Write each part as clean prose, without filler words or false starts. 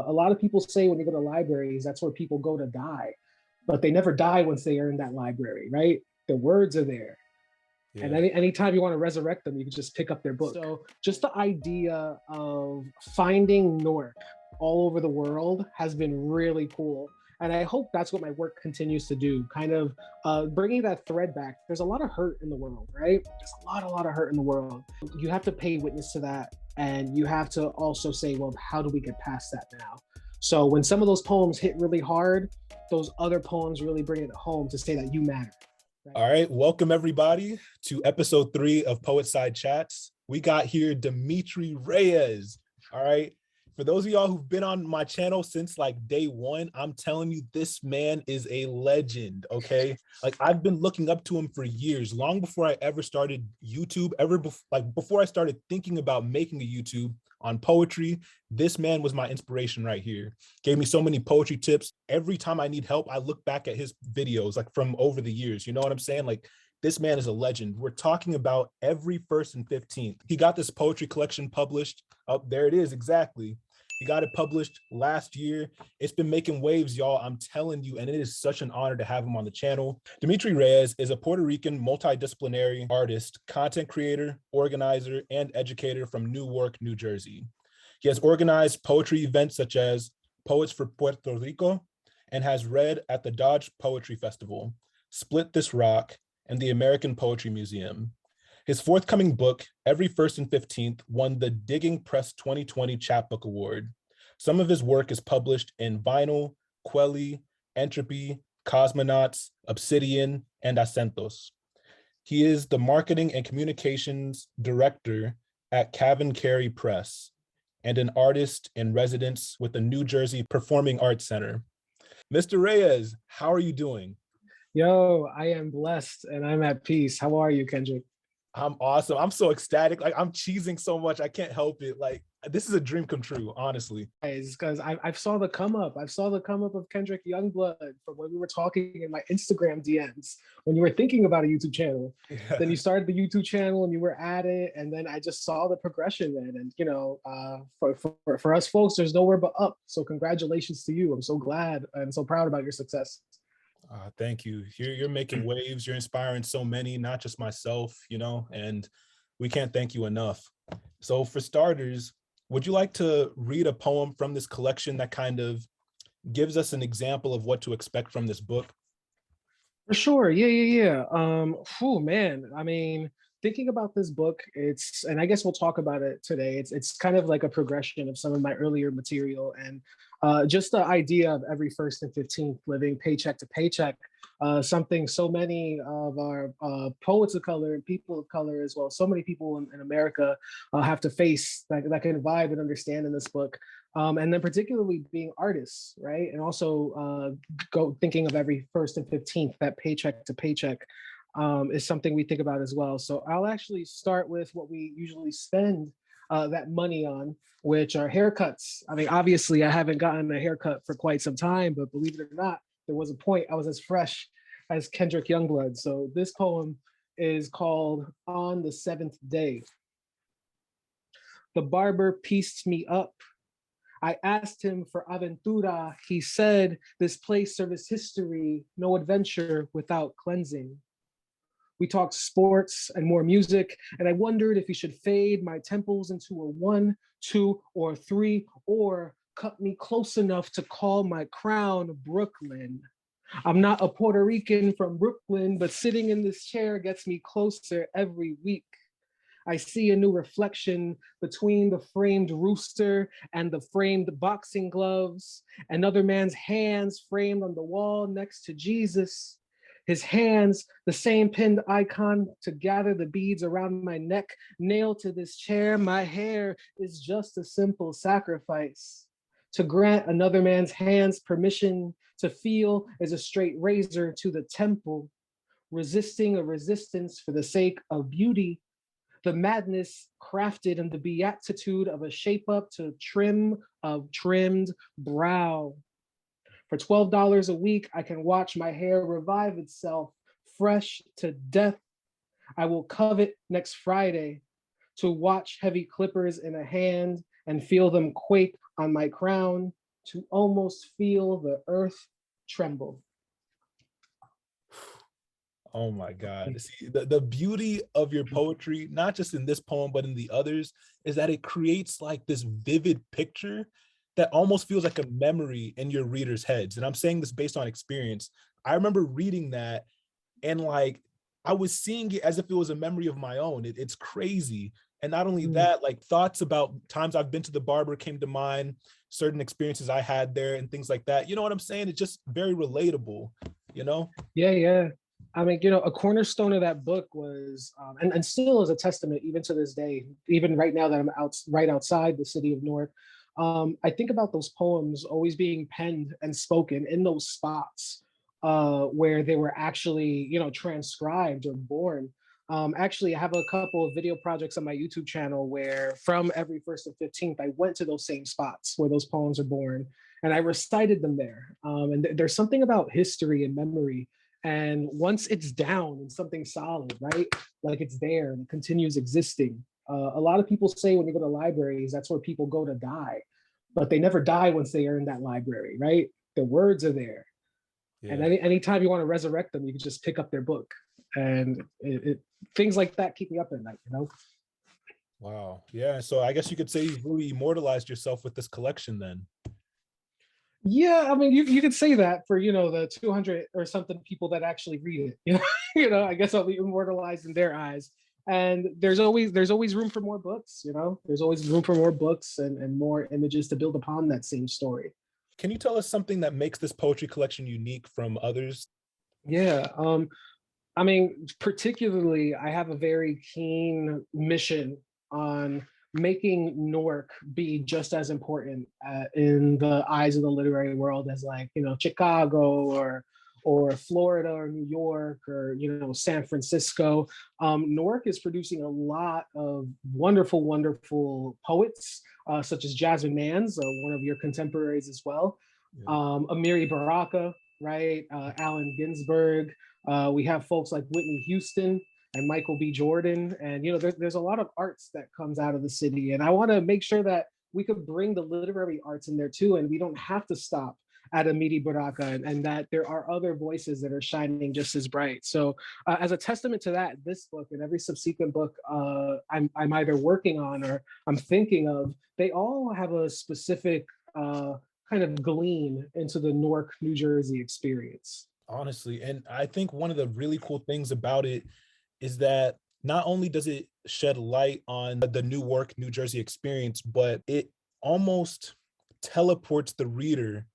A lot of people say when you go to libraries, that's where people go to die, but they never die once they are in that library, right? The words are there. Yeah. And anytime you want to resurrect them, you can just pick up their book. So just the idea of finding Newark all over the world has been really cool. And I hope that's what my work continues to do, kind of bringing that thread back. There's a lot of hurt in the world, right? There's a lot of hurt in the world. You have to pay witness to that. And you have to also say, well, how do we get past that now? So when some of those poems hit really hard, those other poems really bring it home to say that you matter. Right? All right, welcome everybody to episode 3 of Poetside Chats. We got here Dimitri Reyes. All right. For those of y'all who've been on my channel since like day 1, I'm telling you, this man is a legend, okay? Like I've been looking up to him for years, long before I ever started YouTube, before I started thinking about making a YouTube on poetry. This man was my inspiration right here. Gave me so many poetry tips. Every time I need help, I look back at his videos like from over the years, you know what I'm saying? Like this man is a legend. We're talking about Every First and 15th. He got this poetry collection published. Oh, there it is, exactly. He got it published last year. It's been making waves, y'all. I'm telling you, and it is such an honor to have him on the channel. Dimitri Reyes is a Puerto Rican multidisciplinary artist, content creator, organizer, and educator from Newark, New Jersey. He has organized poetry events such as Poets for Puerto Rico and has read at the Dodge Poetry Festival, Split This Rock, and the American Poetry Museum. His forthcoming book, Every First and 15th, won the Digging Press 2020 Chapbook Award. Some of his work is published in Vinyl, Quelly, Entropy, Cosmonauts, Obsidian, and Acentos. He is the Marketing and Communications Director at Cavan Carey Press and an artist in residence with the New Jersey Performing Arts Center. Mr. Reyes, how are you doing? Yo, I am blessed and I'm at peace. How are you, Kendrick? I'm awesome. I'm so ecstatic. Like I'm cheesing so much. I can't help it. Like this is a dream come true, honestly. Because I saw the come up. I saw the come up of Kendrick Youngblood from when we were talking in my Instagram DMs when you were thinking about a YouTube channel. Yeah. Then you started the YouTube channel and you were at it. And then I just saw the progression then. And you know, for us folks, there's nowhere but up. So congratulations to you. I'm so glad and so proud about your success. Thank you. You're making waves. You're inspiring so many, not just myself, you know, and we can't thank you enough. So for starters, would you like to read a poem from this collection that kind of gives us an example of what to expect from this book? For sure. Yeah. Man, I mean, thinking about this book, and I guess we'll talk about it today. It's kind of like a progression of some of my earlier material and just the idea of every first and 15th living paycheck to paycheck, something so many of our poets of color and people of color as well, so many people in America have to face that can vibe and understand in this book. And then particularly being artists, right? And also thinking of every first and 15th, that paycheck to paycheck is something we think about as well. So I'll actually start with what we usually spend that money on, which are haircuts. I mean, obviously I haven't gotten a haircut for quite some time, but believe it or not, there was a point I was as fresh as Kendrick Youngblood. So this poem is called On the Seventh Day. The barber pieced me up. I asked him for aventura. He said, this place serves history, no adventure without cleansing. We talked sports and more music, and I wondered if he should fade my temples into a 1, 2, or 3, or cut me close enough to call my crown Brooklyn. I'm not a Puerto Rican from Brooklyn, but sitting in this chair gets me closer every week. I see a new reflection between the framed rooster and the framed boxing gloves, another man's hands framed on the wall next to Jesus. His hands, the same pinned icon to gather the beads around my neck, nailed to this chair. My hair is just a simple sacrifice. To grant another man's hands permission to feel is a straight razor to the temple, resisting a resistance for the sake of beauty. The madness crafted in the beatitude of a shape up to trim of trimmed brow. For $12 a week, I can watch my hair revive itself, fresh to death. I will covet next Friday to watch heavy clippers in a hand and feel them quake on my crown. to almost feel the earth tremble. Oh my God. See, the beauty of your poetry, not just in this poem, but in the others, is that it creates like this vivid picture that almost feels like a memory in your readers' heads. And I'm saying this based on experience. I remember reading that and like I was seeing it as if it was a memory of my own. It's crazy. And not only Mm. that, like thoughts about times I've been to the barber came to mind, certain experiences I had there and things like that. You know what I'm saying? It's just very relatable, you know? Yeah, yeah. I mean, a cornerstone of that book was, and still is a testament even to this day, even right now that I'm right outside the city of Newark. I think about those poems always being penned and spoken in those spots where they were actually, transcribed or born. Actually, I have a couple of video projects on my YouTube channel where from every first of 15th, I went to those same spots where those poems are born and I recited them there. And there's something about history and memory. And once it's down and something solid, right? Like it's there and it continues existing. A lot of people say when you go to libraries, that's where people go to die, but they never die once they are in that library, right? The words are there. And Yeah. anytime you want to resurrect them, you can just pick up their book. And things like that keep me up at night. Wow. Yeah. So I guess you could say you've really immortalized yourself with this collection then. Yeah, I mean, you could say that for the 200 or something people that actually read it. I guess I'll be immortalized in their eyes. And there's always room for more books. There's always room for more books and more images to build upon that same story. Can you tell us something that makes this poetry collection unique from others? Yeah, I mean, particularly, I have a very keen mission on making Newark be just as important in the eyes of the literary world as like Chicago or Florida or New York or San Francisco. Newark is producing a lot of wonderful, wonderful poets, such as Jasmine Mans, one of your contemporaries as well. Yeah. Amiri Baraka, right? Allen Ginsberg. We have folks like Whitney Houston and Michael B. Jordan, and there's a lot of arts that comes out of the city, and I want to make sure that we could bring the literary arts in there too, and we don't have to stop at Amiri Baraka, and that there are other voices that are shining just as bright. So, as a testament to that, this book and every subsequent book I'm either working on or I'm thinking of, they all have a specific kind of glean into the Newark, New Jersey experience. Honestly. And I think one of the really cool things about it is that not only does it shed light on the Newark, New Jersey experience, but it almost teleports the reader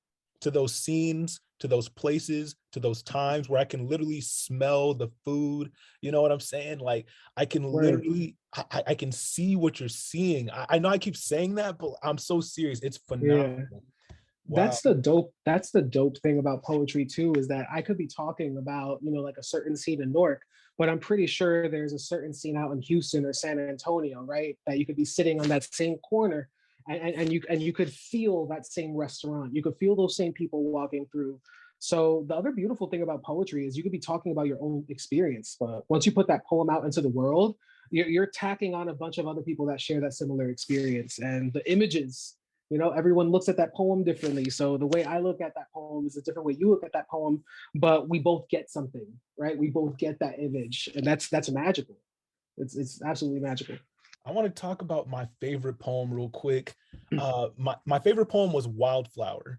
to those scenes, to those places, to those times where I can literally smell the food. You know what I'm saying? Like I can Word. literally, I can see what you're seeing. I know I keep saying that, but I'm so serious. It's Yeah. phenomenal. Wow. That's the dope thing about poetry too, is that I could be talking about like a certain scene in Newark, but I'm pretty sure there's a certain scene out in Houston or San Antonio, right, that you could be sitting on that same corner, and you could feel that same restaurant, you could feel those same people walking through. So the other beautiful thing about poetry is you could be talking about your own experience, but once you put that poem out into the world, you're tacking on a bunch of other people that share that similar experience, and the images, everyone looks at that poem differently. So the way I look at that poem is a different way you look at that poem, but we both get something, right? We both get that image, and that's magical. It's absolutely magical. I want to talk about my favorite poem real quick. My favorite poem was Wildflower.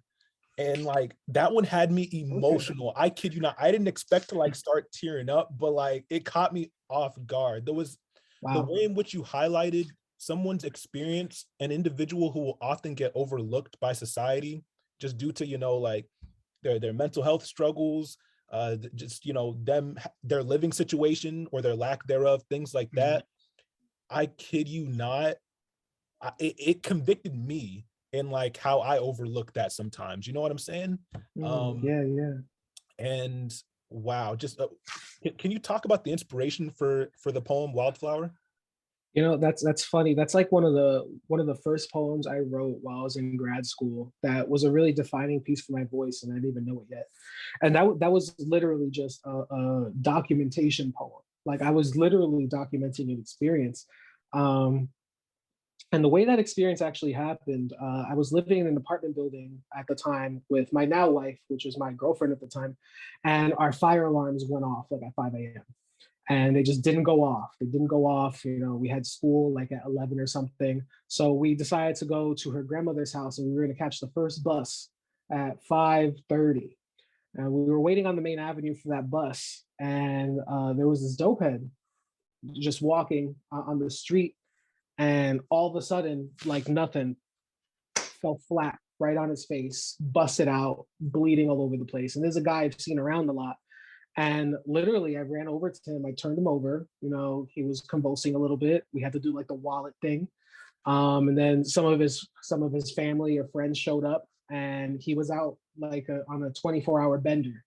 And like that one had me Okay. emotional. I kid you not. I didn't expect to like start tearing up, but like it caught me off guard. There was the Wow. way in which you highlighted someone's experience, an individual who will often get overlooked by society just due to, like their mental health struggles, just, their living situation or their lack thereof, things like Mm. that. I kid you not, it convicted me in like how I overlook that sometimes. You know what I'm saying? Um, Yeah, yeah. and wow, just can you talk about the inspiration for the poem Wildflower? That's funny. That's like one of the first poems I wrote while I was in grad school. That was a really defining piece for my voice, and I didn't even know it yet. And that was literally just a documentation poem. Like I was literally documenting an experience. Um, And the way that experience actually happened, I was living in an apartment building at the time with my now wife, which was my girlfriend at the time, and our fire alarms went off like at 5 a.m. And they just didn't go off. They didn't go off. You know, we had school like at 11 or something. So we decided to go to her grandmother's house, and we were going to catch the first bus at 5:30. And we were waiting on the main avenue for that bus. And there was this dope head just walking on the street, and all of a sudden, like nothing, fell flat right on his face, busted out, bleeding all over the place. And there's a guy I've seen around a lot. And literally, I ran over to him. I turned him over. You know, he was convulsing a little bit. We had to do like the wallet thing. And then some of his family or friends showed up, and he was out like on a 24-hour bender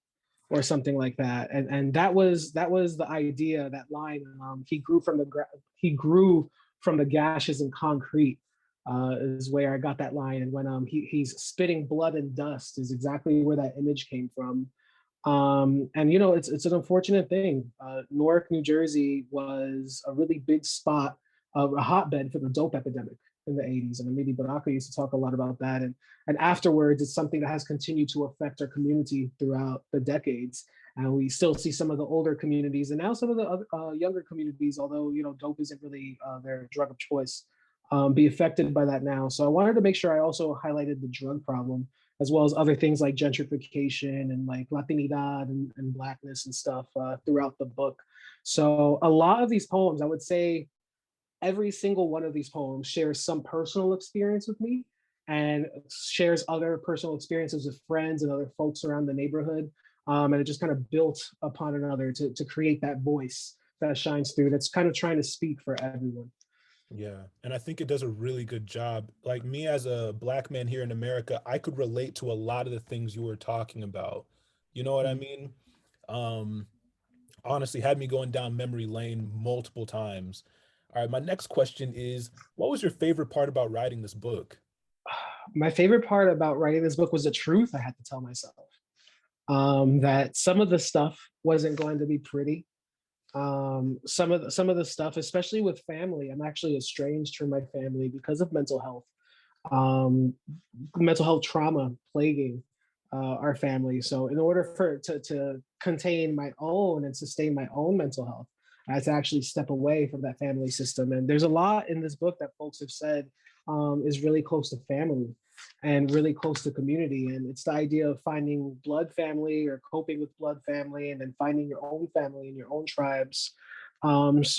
or something like that. And that was the idea. That line. He grew from the gashes in concrete. Is where I got that line. And when he's spitting blood and dust is exactly where that image came from. And you know, it's an unfortunate thing. Newark, New Jersey was a really big spot, a hotbed for the dope epidemic in the 80s. And maybe Baraka used to talk a lot about that. And afterwards, it's something that has continued to affect our community throughout the decades. And we still see some of the older communities and now some of the other, younger communities, although, you know, dope isn't really their drug of choice, be affected by that now. So I wanted to make sure I also highlighted the drug problem, as well as other things like gentrification and like Latinidad and blackness and stuff throughout the book. So a lot of these poems, I would say every single one of these poems shares some personal experience with me and shares other personal experiences with friends and other folks around the neighborhood. And it just kind of built upon another to create that voice that shines through, that's kind of trying to speak for everyone. Yeah, and I think it does a really good job. Like me as a Black man here in America, I could relate to a lot of the things you were talking about. You know what I Mm. mean? Um, Honestly, had me going down memory lane multiple times. All right, my next question is, what was your favorite part about writing this book? My favorite part about writing this book was the truth I had to tell myself. That some of the stuff wasn't going to be pretty. Some of the stuff, especially with family, I'm actually estranged from my family because of um, mental health trauma plaguing our family. So in order for to contain my own and sustain my own mental health, I had to actually step away from that family system. And there's a lot in this book that folks have said is really close to family and really close to community. And it's the idea of finding blood family or coping with blood family, and then finding your own family and your own tribes. As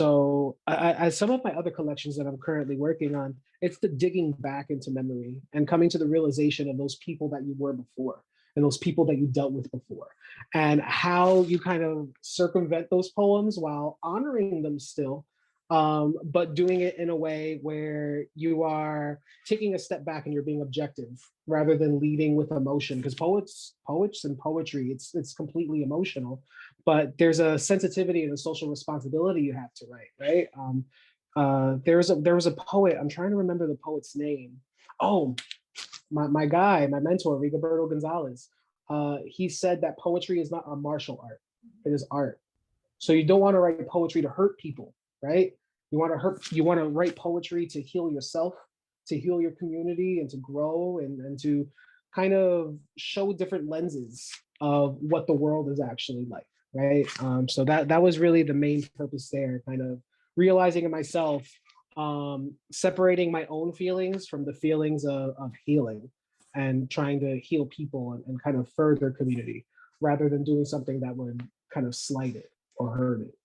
some of my other collections that I'm currently working on, it's the digging back into memory and coming to the realization of those people that you were before and those people that you dealt with before, and how you kind of circumvent those poems while honoring them still, but doing it in a way where you are taking a step back and you're being objective rather than leading with emotion. Because poets and poetry, it's completely emotional, but there's a sensitivity and a social responsibility you have to write, right? There was a poet. I'm trying to remember the poet's name. Oh, my guy, my mentor, Rigoberto Gonzalez. He said that poetry is not a martial art; it is art. So you don't want to write poetry to hurt people, right? You want to write poetry to heal yourself, to heal your community, and to grow, and to kind of show different lenses of what the world is actually like, right? So that was really the main purpose there, kind of realizing in myself, separating my own feelings from the feelings of healing, and trying to heal people, and kind of further community rather than doing something that would kind of slight it or hurt it.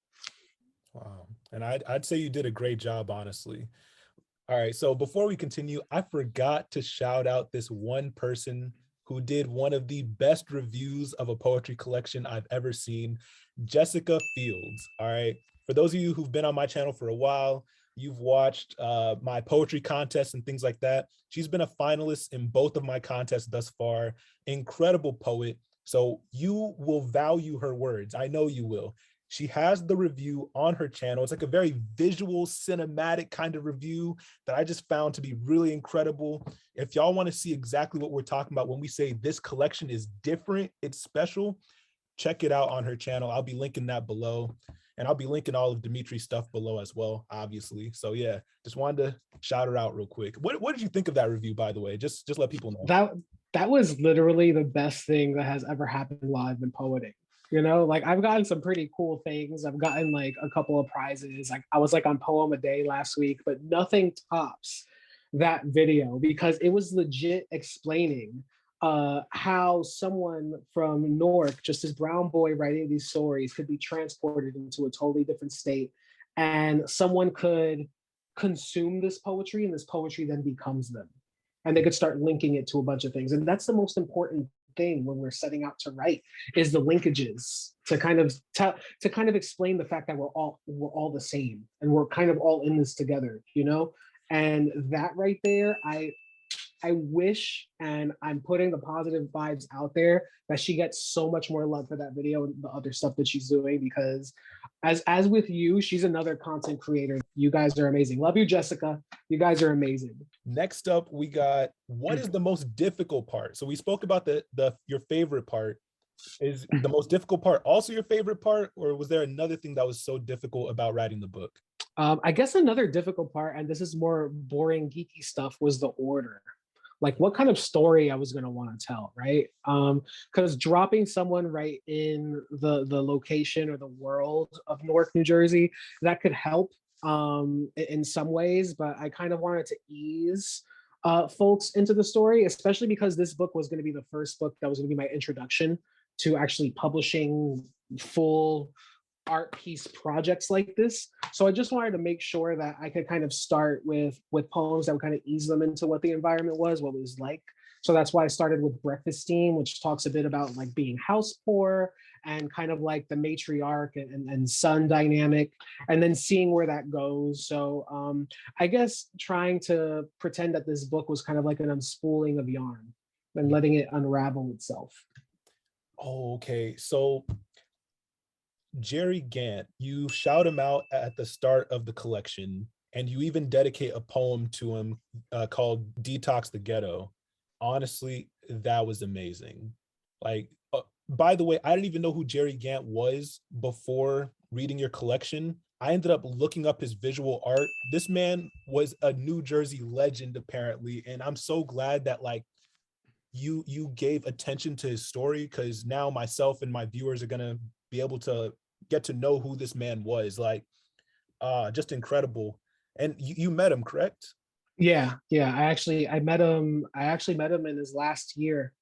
Wow. And I'd say you did a great job, honestly. All right, so before we continue, I forgot to shout out this one person who did one of the best reviews of a poetry collection I've ever seen, Jessica Fields. All right, for those of you who've been on my channel for a while, you've watched my poetry contests and things like that. She's been a finalist in both of my contests thus far. Incredible poet. So you will value her words. I know you will. She has the review on her channel. It's like a very visual, cinematic kind of review that I just found to be really incredible. If y'all want to see exactly what we're talking about when we say this collection is different, it's special, check it out on her channel. I'll be linking that below, and I'll be linking all of Dimitri's stuff below as well, obviously. So yeah, just wanted to shout her out real quick. What did you think of that review, by the way? Just let people know. That was literally the best thing that has ever happened while I've been poeting. You know, like I've gotten some pretty cool things. I've gotten like a couple of prizes. Like I was like on Poem a Day last week, but nothing tops that video because it was legit explaining how someone from Newark, just this brown boy writing these stories, could be transported into a totally different state, and someone could consume this poetry, and this poetry then becomes them, and they could start linking it to a bunch of things. And that's the most important thing when we're setting out to write, is the linkages to kind of explain the fact that we're all the same and we're kind of all in this together, you know. And that right there, I wish, and I'm putting the positive vibes out there, that she gets so much more love for that video and the other stuff that she's doing, because as with you, she's another content creator. You guys are amazing. Love you, Jessica. You guys are amazing. Next up, we got, what is the most difficult part? So we spoke about the your favorite part. Is the most difficult part also your favorite part, or was there another thing that was so difficult about writing the book? I guess another difficult part, and this is more boring, geeky stuff, was the order. Like what kind of story I was going to want to tell, right? Because dropping someone right in the location or the world of Newark, New Jersey, that could help in some ways, but I kind of wanted to ease folks into the story, especially because this book was going to be the first book that was going to be my introduction to actually publishing full art piece projects like this. So I just wanted to make sure that I could kind of start with poems that would kind of ease them into what the environment was, what it was like. So that's why I started with Breakfast Steam, which talks a bit about like being house poor and kind of like the matriarch and son dynamic, and then seeing where that goes. So I guess trying to pretend that this book was kind of like an unspooling of yarn and letting it unravel itself. Oh, okay. So Jerry Gantt, you shout him out at the start of the collection, and you even dedicate a poem to him called Detox the Ghetto. Honestly, that was amazing. Like, by the way, I didn't even know who Jerry Gantt was before reading your collection. I ended up looking up his visual art. This man was a New Jersey legend, apparently, and I'm so glad that like you gave attention to his story, because now myself and my viewers are gonna be able to get to know who this man was. Like, just incredible. And you met him, correct? Yeah. I met him in his last year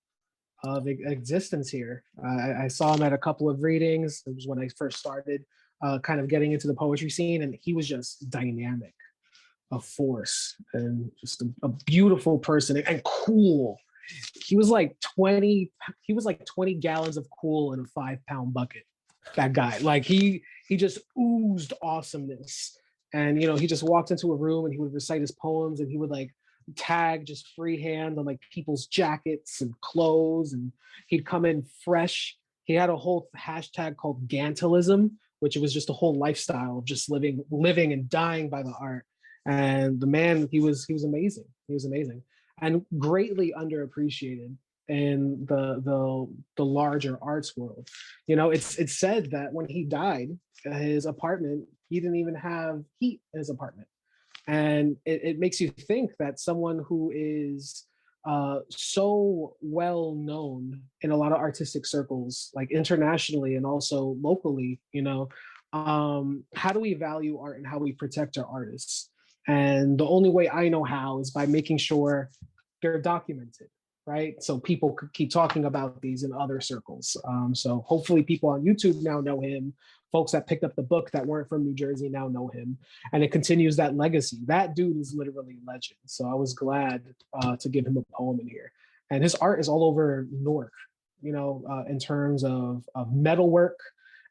of existence here. I saw him at a couple of readings. It was when I first started kind of getting into the poetry scene, and he was just dynamic, a force, and just a beautiful person and cool. He was like 20 gallons of cool in a 5-pound bucket. That guy, like he just oozed awesomeness. And he just walked into a room and he would recite his poems, and he would like tag just freehand on like people's jackets and clothes, and he'd come in fresh. He had a whole hashtag called Gantillism, which was just a whole lifestyle of just living and dying by the art. And the man, he was amazing. He was amazing and greatly underappreciated in the larger arts world. It's said that when he died, his apartment, he didn't even have heat in his apartment. And it makes you think that someone who is so well known in a lot of artistic circles, like internationally and also locally, how do we value art and how we protect our artists? And the only way I know how is by making sure they're documented, right? So people could keep talking about these in other circles. So hopefully people on YouTube now know him. Folks that picked up the book that weren't from New Jersey now know him. And it continues that legacy. That dude is literally a legend. So I was glad to give him a poem in here. And his art is all over Newark, in terms of metalwork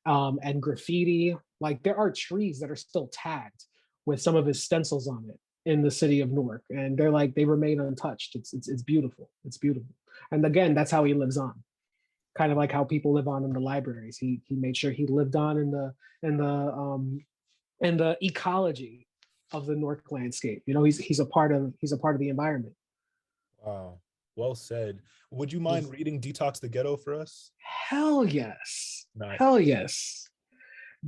and graffiti. Like there are trees that are still tagged with some of his stencils on it in the city of Newark, and they remain untouched. It's beautiful. It's beautiful. And again, that's how he lives on. Kind of like how people live on in the libraries. He made sure he lived on in the ecology of the Newark landscape. He's a part of the environment. Wow. Well said. Would you mind reading Detox the Ghetto for us? Hell yes. Nice. Hell yes.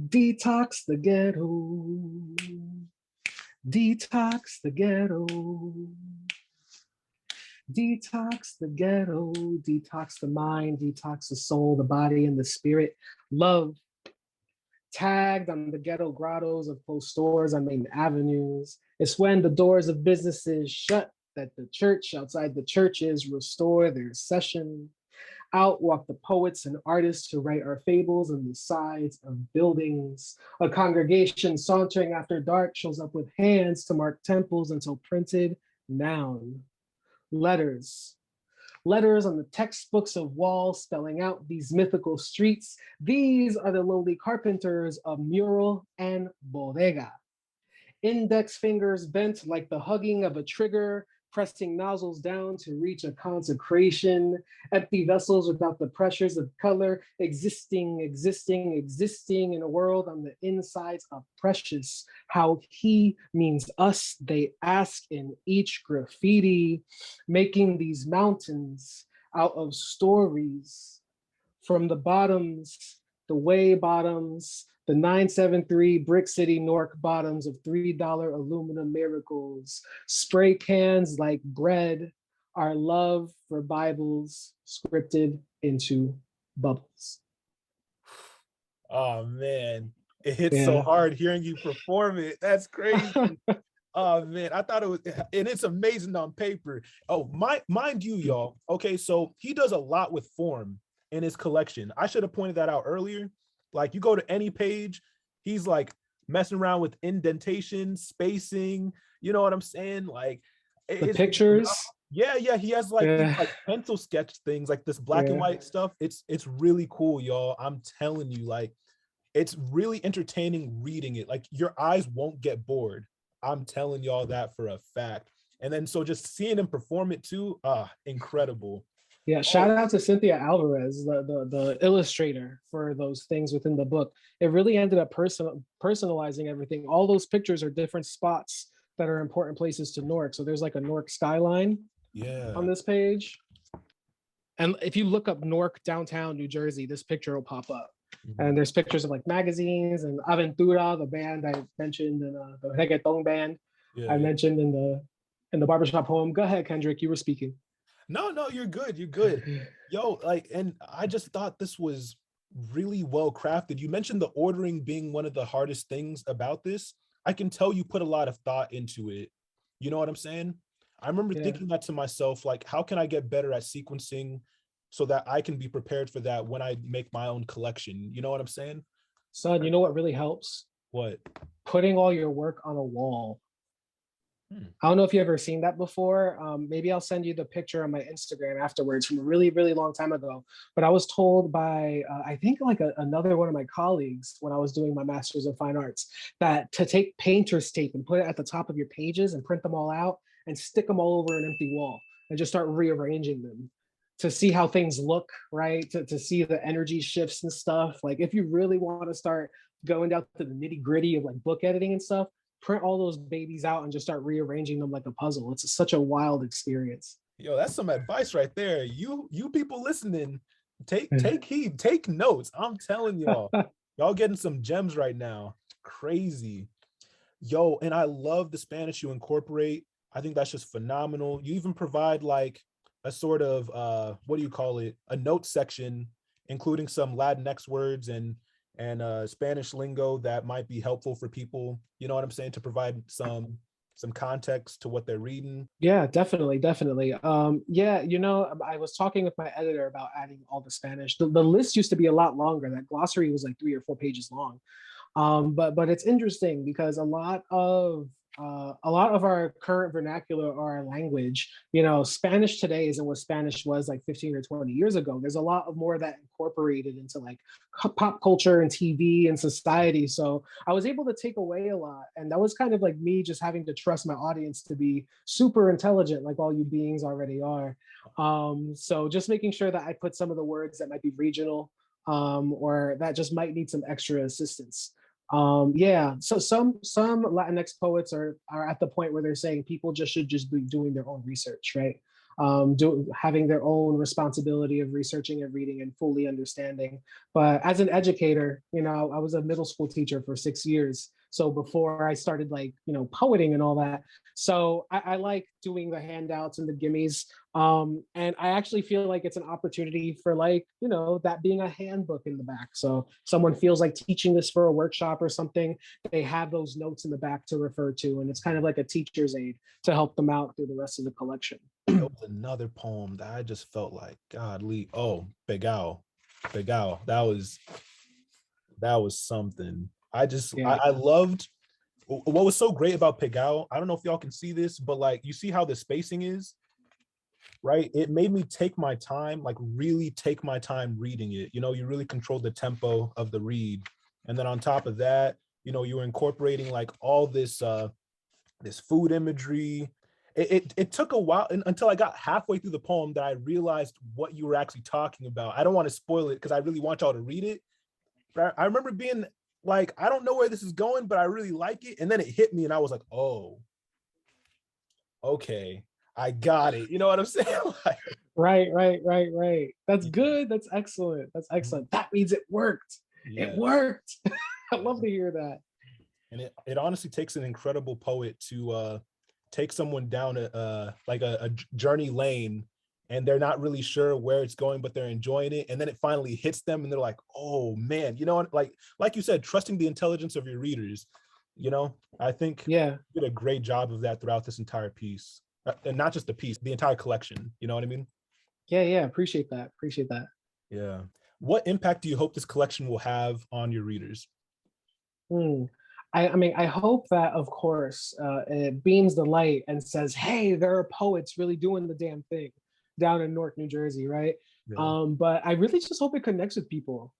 Detox the ghetto. Detox the ghetto. Detox the ghetto. Detox the mind. Detox the soul, the body, and the spirit. Love. Tagged on the ghetto grottos of closed stores on main avenues. It's when the doors of businesses shut that the church outside the churches restore their session. Out walk the poets and artists who write our fables on the sides of buildings. A congregation sauntering after dark shows up with hands to mark temples until printed noun. Letters. Letters on the textbooks of walls spelling out these mythical streets. These are the lowly carpenters of mural and bodega. Index fingers bent like the hugging of a trigger, pressing nozzles down to reach a consecration. Empty vessels without the pressures of color, existing in a world on the insides of precious. How he means us, they ask in each graffiti, making these mountains out of stories from the bottoms, the way bottoms, the 973 Brick City Nork bottoms of $3 aluminum miracles, spray cans like bread, our love for Bibles scripted into bubbles. Oh man, it hits so Yeah. hard hearing you perform it. That's crazy. Oh man, I thought it was, and it's amazing on paper. Oh, mind you, y'all. Okay, so he does a lot with form in his collection. I should have pointed that out earlier. Like you go to any page, he's like messing around with indentation, spacing. You know what I'm saying? Like The it's pictures. yeah. He has like these Yeah. like pencil sketch things, like this black and Yeah. white stuff. It's really cool, y'all. I'm telling you, like it's really entertaining reading it. Like your eyes won't get bored. I'm telling y'all that for a fact. And then so just seeing him perform it too, incredible. Yeah, shout Oh, out to Cynthia Alvarez, the illustrator for those things within the book. It really ended up personalizing everything. All those pictures are different spots that are important places to Newark. So there's like a Newark skyline on yeah. this page. And if you look up Newark downtown New Jersey, this picture will pop up. And there's pictures of like magazines and Aventura, the band I mentioned, and the reggaeton band Yeah, I yeah. mentioned in the barbershop poem. Go ahead, Kendrick, you were speaking. No, you're good. You're good. Yo, like, and I just thought this was really well crafted. You mentioned the ordering being one of the hardest things about this. I can tell you put a lot of thought into it. You know what I'm saying? I remember Yeah. thinking that to myself, like, how can I get better at sequencing so that I can be prepared for that when I make my own collection? You know what I'm saying? Son, you know what really helps? What? Putting all your work on a wall. Hmm. I don't know if you ever seen that before. Maybe I'll send you the picture on my Instagram afterwards from a really, really long time ago. But I was told by, I think like another one of my colleagues when I was doing my master's of fine arts, that to take painter's tape and put it at the top of your pages and print them all out and stick them all over an empty wall and just start rearranging them to see how things look, right? To see the energy shifts and stuff. Like if you really want to start going down to the nitty gritty of like book editing and stuff, print all those babies out and just start rearranging them like a puzzle. It's such a wild experience. Yo, that's some advice right there. You people listening, take heed, take notes. I'm telling y'all getting some gems right now. Crazy. Yo, and I love the Spanish you incorporate. I think that's just phenomenal. You even provide like a sort of what do you call it? A note section, including some Latinx words and Spanish lingo that might be helpful for people. You know what I'm saying? To provide some context to what they're reading. Yeah, definitely. Yeah, I was talking with my editor about adding all the Spanish. The list used to be a lot longer. That glossary was like 3 or 4 pages long. But it's interesting because a lot of our current vernacular or our language, Spanish today isn't what Spanish was like 15 or 20 years ago. There's a lot of more that incorporated into like pop culture and TV and society. So I was able to take away a lot. And that was kind of like me just having to trust my audience to be super intelligent, like all you beings already are. So just making sure that I put some of the words that might be regional or that just might need some extra assistance. Yeah, so some Latinx poets are at the point where they're saying people just should just be doing their own research, right? having their own responsibility of researching and reading and fully understanding. But as an educator, I was a middle school teacher for 6 years. So before I started poeting and all that. So I like doing the handouts and the gimmies. And I actually feel like it's an opportunity for that being a handbook in the back. So someone feels like teaching this for a workshop or something, they have those notes in the back to refer to. And it's kind of like a teacher's aid to help them out through the rest of the collection. There was another poem that I just felt like, godly. Oh, Begao. That was something. I loved what was so great about Pegao. I don't know if y'all can see this, but like you see how the spacing is, right? It made me take my time, like really take my time reading it. You really control the tempo of the read. And then on top of that, you were incorporating like all this this food imagery. It took a while until I got halfway through the poem that I realized what you were actually talking about. I don't want to spoil it because I really want y'all to read it. But I remember being like, I don't know where this is going, but I really like it. And then it hit me and I was like, oh, okay, I got it. You know what I'm saying? Right. That's good. That's excellent. That means it worked. Yeah. It worked. I love to hear that. And it honestly takes an incredible poet to take someone down a journey lane, and they're not really sure where it's going, but they're enjoying it. And then it finally hits them and they're like, oh man, like you said, trusting the intelligence of your readers. I think you did a great job of that throughout this entire piece. And not just the piece, the entire collection. You know what I mean? Yeah. Appreciate that. Yeah. What impact do you hope this collection will have on your readers? I hope that, of course, it beams the light and says, hey, there are poets really doing the damn thing down in Newark, New Jersey, right? Yeah. But I really just hope it connects with people.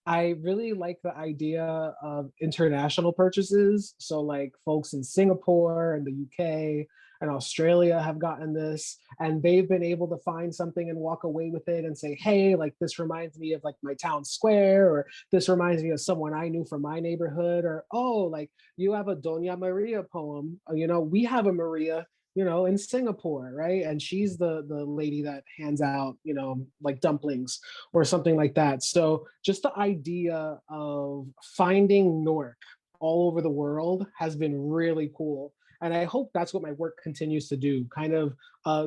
I really like the idea of international purchases. So like folks in Singapore and the UK and Australia have gotten this, and they've been able to find something and walk away with it and say, hey, like this reminds me of like my town square, or this reminds me of someone I knew from my neighborhood, or, oh, like you have a Doña Maria poem. We have a Maria in Singapore, right? And she's the lady that hands out, like dumplings or something like that. So just the idea of finding Newark all over the world has been really cool. And I hope that's what my work continues to do, kind of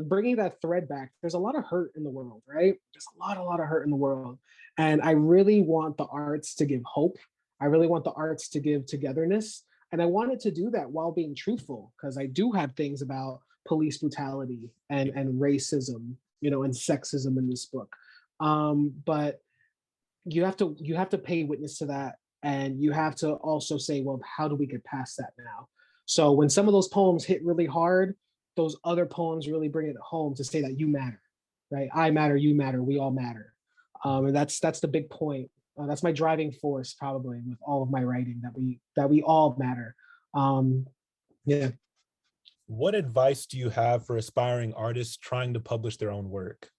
bringing that thread back. There's a lot of hurt in the world, right? There's a lot of hurt in the world. And I really want the arts to give hope. I really want the arts to give togetherness. And I wanted to do that while being truthful, because I do have things about police brutality and racism, and sexism in this book. But you have to pay witness to that. And you have to also say, well, how do we get past that now? So when some of those poems hit really hard, those other poems really bring it home to say that you matter, right? I matter, you matter, we all matter. And that's the big point. That's my driving force, probably, with all of my writing, that we all matter. Yeah. What advice do you have for aspiring artists trying to publish their own work?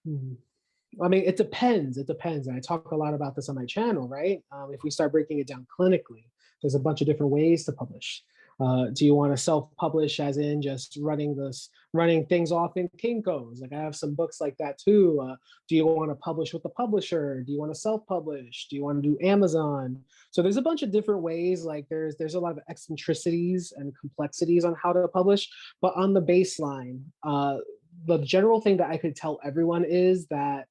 I mean, it depends. And I talk a lot about this on my channel, right? If we start breaking it down clinically, there's a bunch of different ways to publish. Do you want to self-publish, as in just running things off in Kinko's? Like I have some books like that too. Do you want to publish with the publisher? Do you want to self-publish? Do you want to do Amazon? So there's a bunch of different ways. Like there's a lot of eccentricities and complexities on how to publish. But on the baseline, the general thing that I could tell everyone is that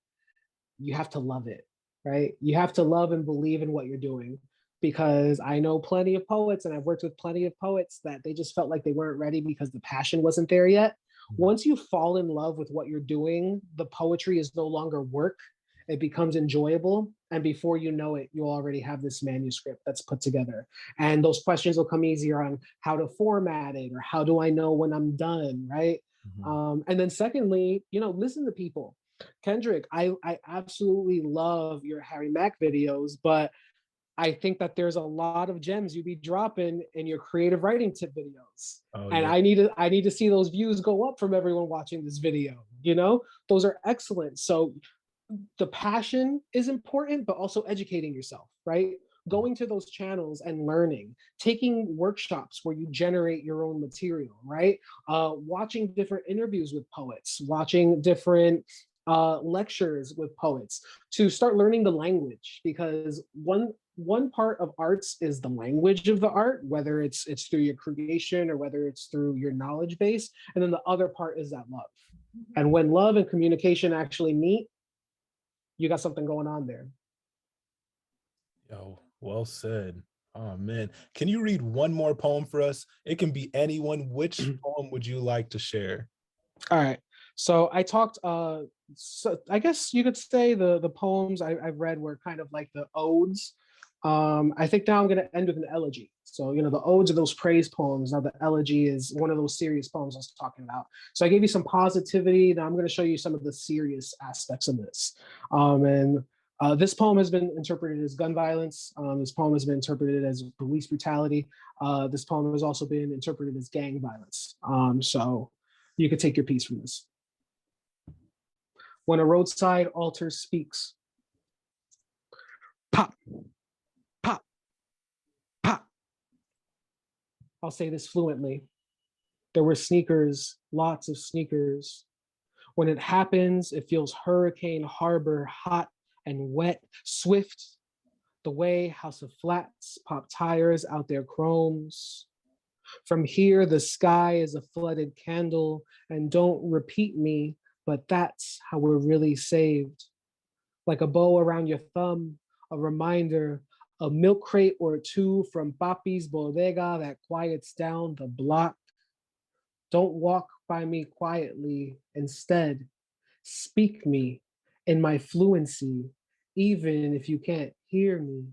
you have to love it, right? You have to love and believe in what you're doing. Because I know plenty of poets, and I've worked with plenty of poets, that they just felt like they weren't ready because the passion wasn't there yet. Once you fall in love with what you're doing, the poetry is no longer work. It becomes enjoyable. And before you know it, you already have this manuscript that's put together. And those questions will come easier on how to format it, or how do I know when I'm done, right? And then secondly, listen to people. Kendrick, I absolutely love your Harry Mack videos, but I think that there's a lot of gems you be dropping in your creative writing tip videos. And yeah. I need to see those views go up from everyone watching this video. Those are excellent. So the passion is important, but also educating yourself, right? going to those channels and learning, taking workshops where you generate your own material, right? Watching different interviews with poets, watching different lectures with poets to start learning the language, because one part of arts is the language of the art, whether it's through your creation or whether it's through your knowledge base, and then the other part is that love. And when love and communication actually meet, you got something going on there. Yo, well said. Oh man, can you read one more poem for us? It can be anyone. Which poem would you like to share? All right. So I talked. So I guess you could say the poems I've read were kind of like the odes. I think now I'm going to end with an elegy. So, you know, the odes are those praise poems. Now the elegy is one of those serious poems I was talking about. So I gave you some positivity. Now I'm going to show you some of the serious aspects of this. This poem has been interpreted as gun violence. This poem has been interpreted as police brutality. This poem has also been interpreted as gang violence. So you could take your piece from this. When a roadside altar speaks, pop, pop, pop. I'll say this fluently. There were sneakers, lots of sneakers. When it happens, it feels Hurricane Harbor, hot and wet, swift, the way House of Flats pop tires out their chromes. From here, the sky is a flooded candle, and don't repeat me, but that's how we're really saved. Like a bow around your thumb, a reminder, a milk crate or two from Papi's bodega that quiets down the block. Don't walk by me quietly. Instead, speak me in my fluency, even if you can't hear me.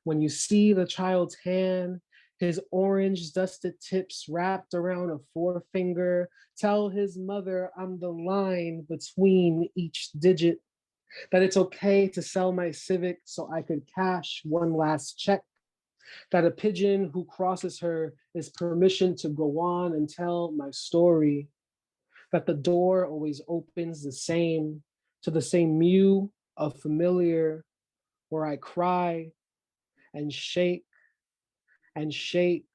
When you see the child's hand, his orange dusted tips wrapped around a forefinger, tell his mother I'm the line between each digit, that it's okay to sell my Civic so I could cash one last check, that a pigeon who crosses her is permission to go on and tell my story, that the door always opens the same, to the same mew of familiar, where I cry and shake and shake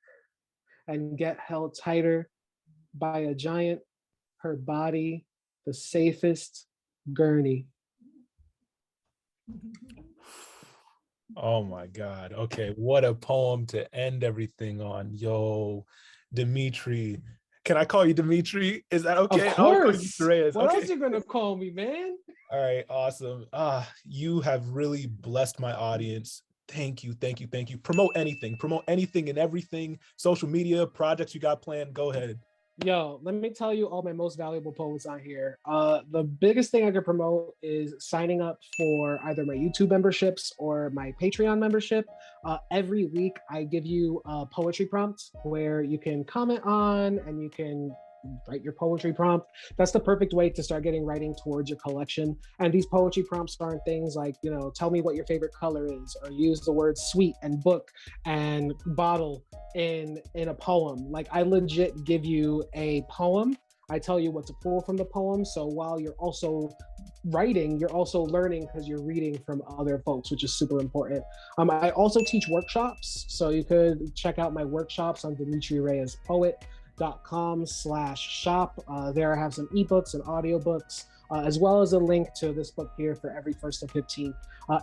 and get held tighter by a giant, her body, the safest gurney. Oh my God. Okay, what a poem to end everything on. Yo, Dimitri. Can I call you Dimitri? Is that okay? Of course. What Okay. else are you gonna call me, man? All right, awesome. You have really blessed my audience. Thank you, thank you, thank you. Promote anything and everything. Social media, projects you got planned, go ahead. Yo, let me tell you all my most valuable poets on here. The biggest thing I could promote is signing up for either my YouTube memberships or my Patreon membership. Every week I give you a poetry prompt where you can comment on and you can write your poetry prompt. That's the perfect way to start getting writing towards your collection. And these poetry prompts aren't things like, you know, tell me what your favorite color is, or use the words sweet and book and bottle in a poem. Like, I legit give you a poem. I tell you what to pull from the poem. So while you're also writing, you're also learning because you're reading from other folks, which is super important. I also teach workshops. So you could check out my workshops on Dimitri Reyes Poet.com/shop. There I have some ebooks and audiobooks, as well as a link to this book here for every 1st to 15th,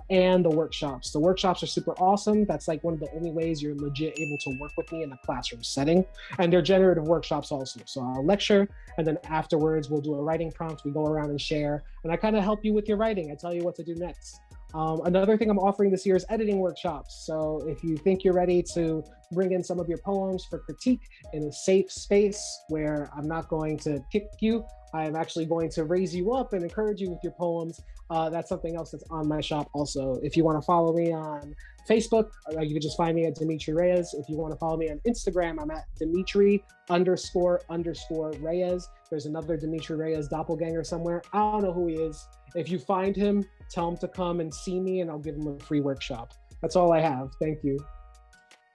and the workshops. The workshops are super awesome. That's like one of the only ways you're legit able to work with me in a classroom setting. And they're generative workshops also. So I'll lecture, and then afterwards we'll do a writing prompt. We go around and share, and I kind of help you with your writing. I tell you what to do next. Another thing I'm offering this year is editing workshops. So if you think you're ready to bring in some of your poems for critique in a safe space where I'm not going to kick you, I'm actually going to raise you up and encourage you with your poems. That's something else that's on my shop also. If you want to follow me on Facebook, you can just find me at Dimitri Reyes. If you want to follow me on Instagram, I'm at Dimitri__Reyes. There's another Dimitri Reyes doppelganger somewhere. I don't know who he is. If you find him, tell him to come and see me and I'll give him a free workshop. That's all I have. Thank you.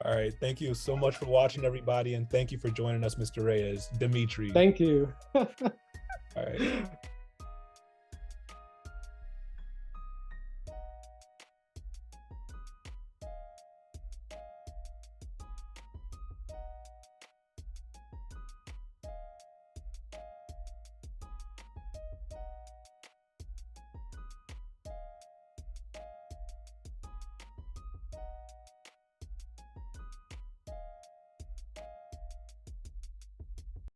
All right. Thank you so much for watching, everybody. And thank you for joining us, Mr. Reyes. Dimitri. Thank you. All right.